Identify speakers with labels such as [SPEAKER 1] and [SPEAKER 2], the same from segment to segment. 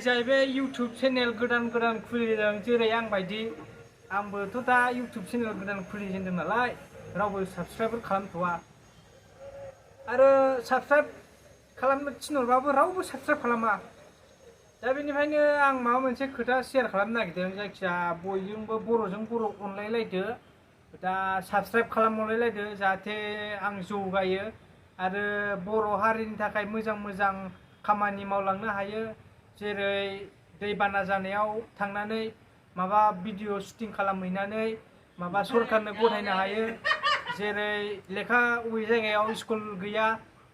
[SPEAKER 1] जाय बे YouTube channel गोदान खुलिदों जेरै आं बायदि आंबोथ' दा इउटुब चेनेल गोदान खुलिजेनदों नालाय रावबो साबस्क्राइबर खालामथ'वा आरो साबस्क्राइब खालामनो थिनहरबाबो रावबो साबस्क्राइब खालामा। दा बेनिखायनो आं माबा मोनसे खोथा शेयार खालामनो नागिरदों। जायखिया बयजोंबो बर'जों बर' अनलायलायदो, दा साबस्क्राइब खालामहरलायलायदो जाहाथे आं जौगायो आरो बर' हारिनि थाखाय मोजां खामानि मावलांनो हायो। जेरै दैबाना जानायाव थांनानै माबा भिडिअ शुटिं खालामहैनानै माबा सरखारनो गथायनो हायो। जेरै लेखा अबे जायगायाव स्कुल गैया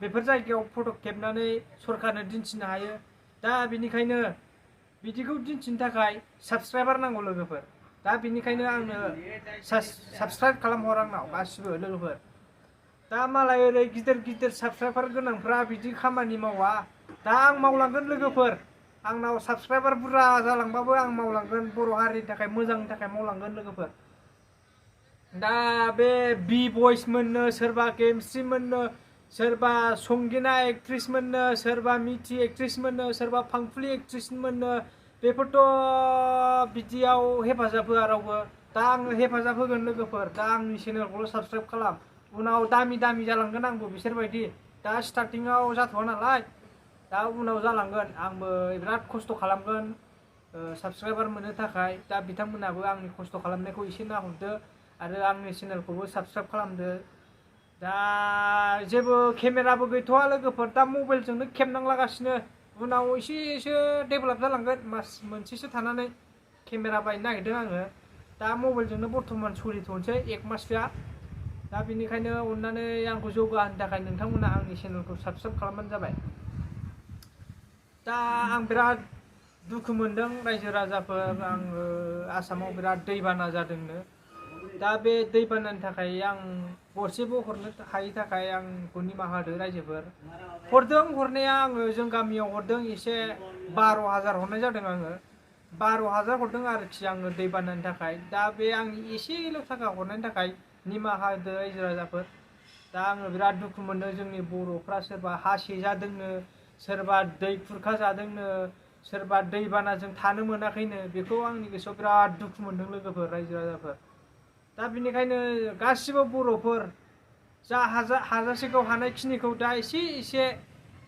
[SPEAKER 1] बेफोर जायगायाव फट' खेबनानै सरखारनो दिन्थिनो हायो। दा बेनिखायनो बिदिखौ दिन्थिनो थाखाय साबस्क्राइबार नांगौ लोगोफोर। दा बेनिखायनो आंनो साबस्क्राइब खालामहर आंनाव गासिबो लोगोफोर। दा मालाय ओरै गिदिर साबस्क्राइबार गोनांफ्रा बिदि खामानि मावा। दा आं मावलांगोन लोगोफोर, आंनाव साबस्क्राइबार बुरजा जालांबाबो आं मावलांगोन, बर' हारिनि थाखाय मोजांनि थाखाय मावलांगोन लोगोफोर। दा बे बि बयस मोननो, सोरबा गेमस्रि मोननो, सोरबा संगिना एक्ट्रिस मोननो, सोरबा मिथि एक्ट्रिस मोननो, सोरबा फांफुलि एक्ट्रिस मोननो, बेफोरथ' बिदियाव हेफाजाब होआ रावबो। दा आङो हेफाजाब होगोन लोगोफोर। दा आंनि चेनेलखौल' साबस्क्राइब खालाम, उनाव दामि जालांगोन आंबो बिसोरबायदि। दा स्टार्टिंआव जाथ'वा नालाय, दा उनाव जालांगोन। आंबो बिराद खस्थ' खालामगोन साबस्क्राइबार मोननो थाखाय। दा बिथांमोनाबो आंनि खस्थ' खालामनायखौ एसे नाहरदो आरो आंनि चेनेलखौबो साबस्क्राइब खालामदो। दा जेबो केमेराबो गैथ'वा लोगोफोर, दा मबाइलजोंनो खेबनांलागासिनो। उनाव एसेसो डेभेलप जालांगोन, मास मोनसेसो थानानै केमेरा बायनो नागिरदों आङो। दा मबाइलजोंनो बर्थमान सोलिथ'नोसै 1 माससोआ। दा बेनिखायनो अननानै आंखौ जौगाहोनो थाखाय नोंथांमोना आंनि चेनेलखौ साबस्क्राइब खालामबानो जाबाय। दा आं बिराद दुखु मोनदों रायजो राजाफोर, आङो आसामाव बिराद दैबाना जादोंनो। दा बे दैबानानि थाखाय आं गरसेबो हरनो हायि थाखाय आंखौ निमाहा होदो रायजोफोर। हरदों हरनाया आङो जों गामियाव हरदों, एसे 12,000 हरनाय जादों आङो। 12,000 हरदों आरोखि आङो दैबानानि थाखाय। दा बे आंनि एसेल' थाखा हरनायनि थाखाय निमाहा होदो रायजो राजाफोर। दा आङो बिराद दुखु मोनदों, जोंनि बर'फ्रा सोरबा हा सेजादोंनो, सोरबा दै खुरखा जादोंनो, सोरबा दैबानाजों थानो मोनाखैनो। बेखौ आंनि गोसोआव बिराद दुखु मोनदों लोगोफोर, रायजो राजाफोर। दा बेनिखायनो गासिबो बर'फोर जा हाजासेखौ हानायखिनिखौ दा एसे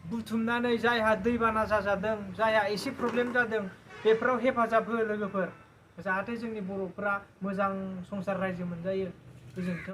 [SPEAKER 1] बुथुमनानै, जायहा दैबाना जाजादों, जायहा एसे प्रब्लेम जादों, बेफोराव हेफाजाब हो लोगोफोर, जाहाथे जोंनि बर'फ्रा मोजां संसार रायजो मोनजायो। गोजोन्थों।